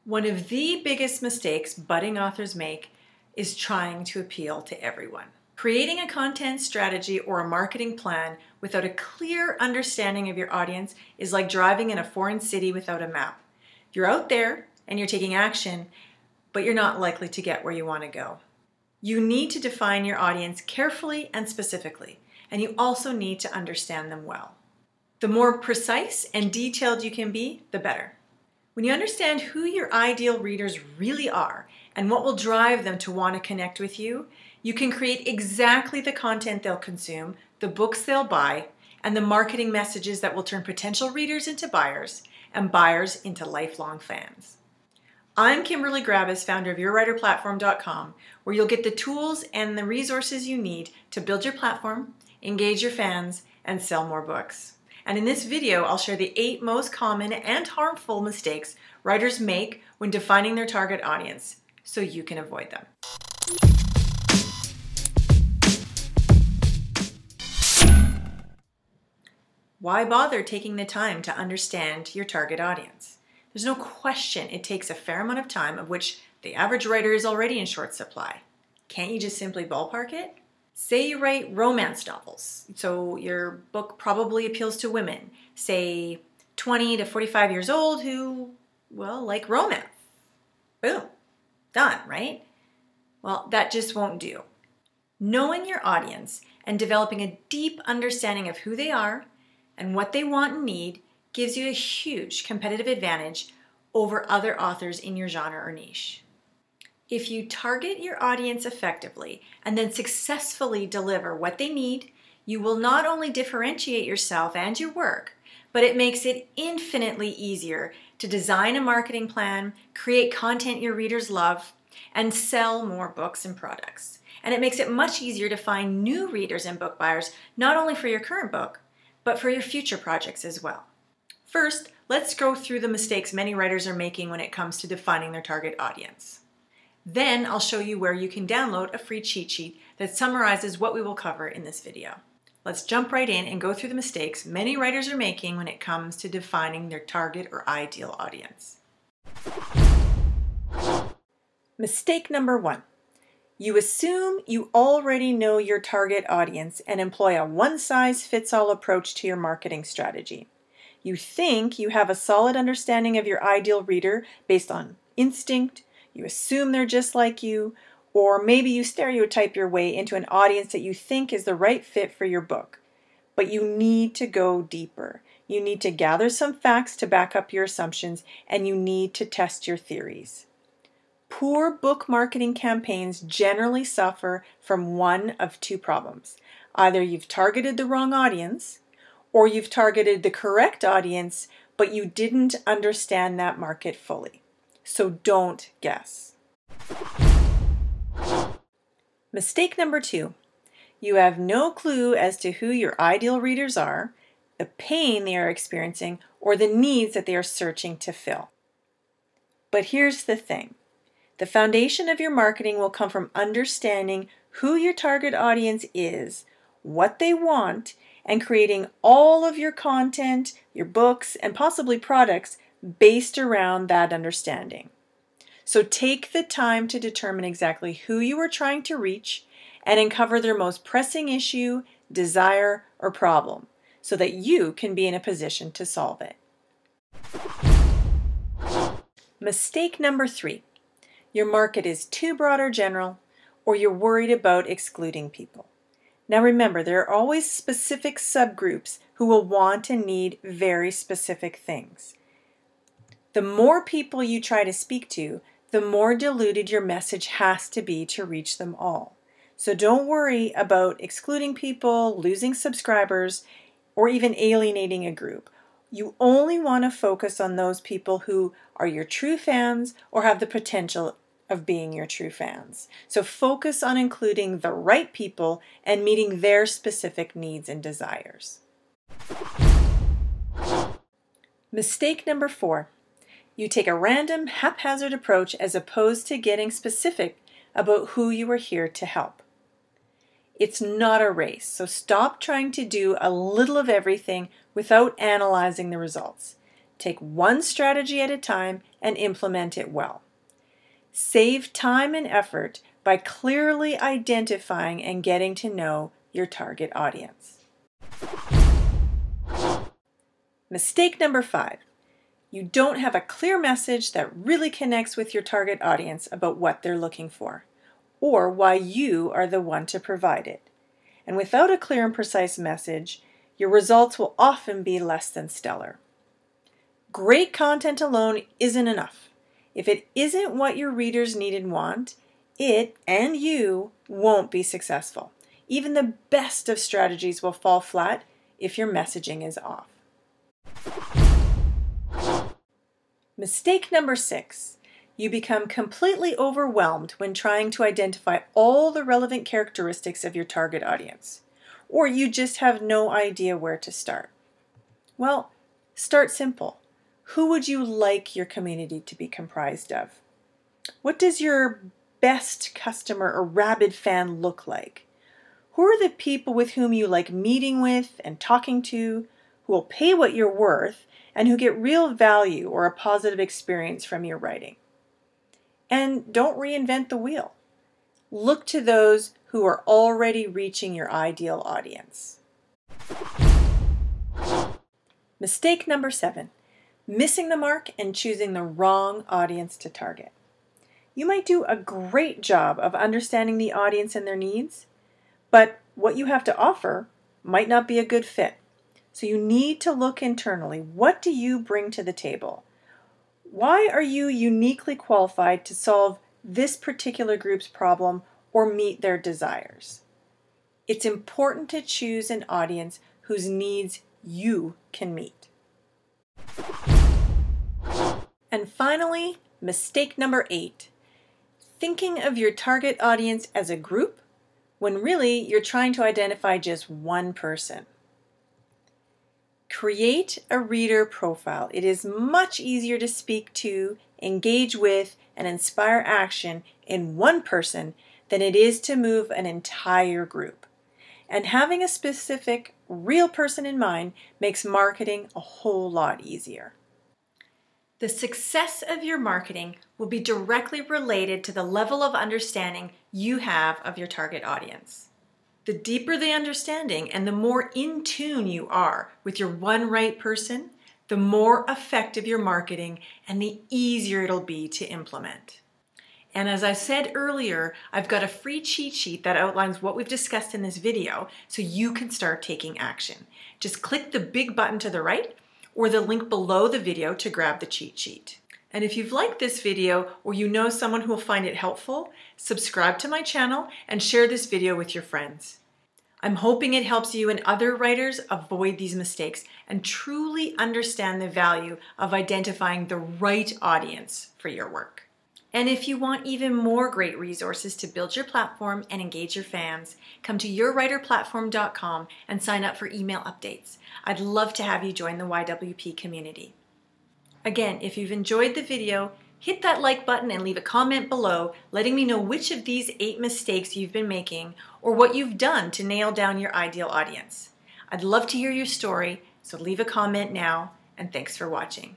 One of the biggest mistakes budding authors make is trying to appeal to everyone. Creating a content strategy or a marketing plan without a clear understanding of your audience is like driving in a foreign city without a map. You're out there and you're taking action, but you're not likely to get where you want to go. You need to define your audience carefully and specifically, and you also need to understand them well. The more precise and detailed you can be, the better. When you understand who your ideal readers really are and what will drive them to want to connect with you, you can create exactly the content they'll consume, the books they'll buy, and the marketing messages that will turn potential readers into buyers and buyers into lifelong fans. I'm Kimberly Grabas, founder of YourWriterPlatform.com, where you'll get the tools and the resources you need to build your platform, engage your fans, and sell more books. And in this video, I'll share the 8 most common and harmful mistakes writers make when defining their target audience, so you can avoid them. Why bother taking the time to understand your target audience? There's no question it takes a fair amount of time, of which the average writer is already in short supply. Can't you just simply ballpark it? Say you write romance novels, so your book probably appeals to women, say 20 to 45 years old who, well, like romance. Boom. Done, right? Well, that just won't do. Knowing your audience and developing a deep understanding of who they are and what they want and need gives you a huge competitive advantage over other authors in your genre or niche. If you target your audience effectively and then successfully deliver what they need, you will not only differentiate yourself and your work, but it makes it infinitely easier to design a marketing plan, create content your readers love, and sell more books and products. And it makes it much easier to find new readers and book buyers, not only for your current book, but for your future projects as well. First, let's go through the mistakes many writers are making when it comes to defining their target audience. Then I'll show you where you can download a free cheat sheet that summarizes what we will cover in this video. Let's jump right in and go through the mistakes many writers are making when it comes to defining their target or ideal audience. Mistake number 1. You assume you already know your target audience and employ a one-size-fits-all approach to your marketing strategy. You think you have a solid understanding of your ideal reader based on instinct, you assume they're just like you, or maybe you stereotype your way into an audience that you think is the right fit for your book. But you need to go deeper. You need to gather some facts to back up your assumptions, and you need to test your theories. Poor book marketing campaigns generally suffer from one of 2 problems. Either you've targeted the wrong audience, or you've targeted the correct audience, but you didn't understand that market fully. So don't guess. Mistake number 2. You have no clue as to who your ideal readers are, the pain they are experiencing, or the needs that they are searching to fill. But here's the thing. The foundation of your marketing will come from understanding who your target audience is, what they want, and creating all of your content, your books, and possibly products based around that understanding. So take the time to determine exactly who you are trying to reach and uncover their most pressing issue, desire, or problem so that you can be in a position to solve it. Mistake number 3. Your market is too broad or general, or you're worried about excluding people. Now remember, there are always specific subgroups who will want and need very specific things. The more people you try to speak to, the more diluted your message has to be to reach them all. So don't worry about excluding people, losing subscribers, or even alienating a group. You only want to focus on those people who are your true fans or have the potential of being your true fans. So focus on including the right people and meeting their specific needs and desires. Mistake number 4. You take a random, haphazard approach as opposed to getting specific about who you are here to help. It's not a race, so stop trying to do a little of everything without analyzing the results. Take one strategy at a time and implement it well. Save time and effort by clearly identifying and getting to know your target audience. Mistake number 5. You don't have a clear message that really connects with your target audience about what they're looking for, or why you are the one to provide it. And without a clear and precise message, your results will often be less than stellar. Great content alone isn't enough. If it isn't what your readers need and want, it and you won't be successful. Even the best of strategies will fall flat if your messaging is off. Mistake number 6. You become completely overwhelmed when trying to identify all the relevant characteristics of your target audience, or you just have no idea where to start. Well, start simple. Who would you like your community to be comprised of? What does your best customer or rabid fan look like? Who are the people with whom you like meeting with and talking to, who will pay what you're worth, and who get real value or a positive experience from your writing? And don't reinvent the wheel. Look to those who are already reaching your ideal audience. Mistake number 7. Missing the mark and choosing the wrong audience to target. You might do a great job of understanding the audience and their needs, but what you have to offer might not be a good fit. So you need to look internally. What do you bring to the table? Why are you uniquely qualified to solve this particular group's problem or meet their desires? It's important to choose an audience whose needs you can meet. And finally, mistake number 8. Thinking of your target audience as a group when really you're trying to identify just one person. Create a reader profile. It is much easier to speak to, engage with, and inspire action in one person than it is to move an entire group. And having a specific, real person in mind makes marketing a whole lot easier. The success of your marketing will be directly related to the level of understanding you have of your target audience. The deeper the understanding and the more in tune you are with your one right person, the more effective your marketing and the easier it'll be to implement. And as I said earlier, I've got a free cheat sheet that outlines what we've discussed in this video so you can start taking action. Just click the big button to the right or the link below the video to grab the cheat sheet. And if you've liked this video or you know someone who will find it helpful, subscribe to my channel and share this video with your friends. I'm hoping it helps you and other writers avoid these mistakes and truly understand the value of identifying the right audience for your work. And if you want even more great resources to build your platform and engage your fans, come to yourwriterplatform.com and sign up for email updates. I'd love to have you join the YWP community. Again, if you've enjoyed the video, hit that like button and leave a comment below letting me know which of these 8 mistakes you've been making or what you've done to nail down your ideal audience. I'd love to hear your story, so leave a comment now, and thanks for watching.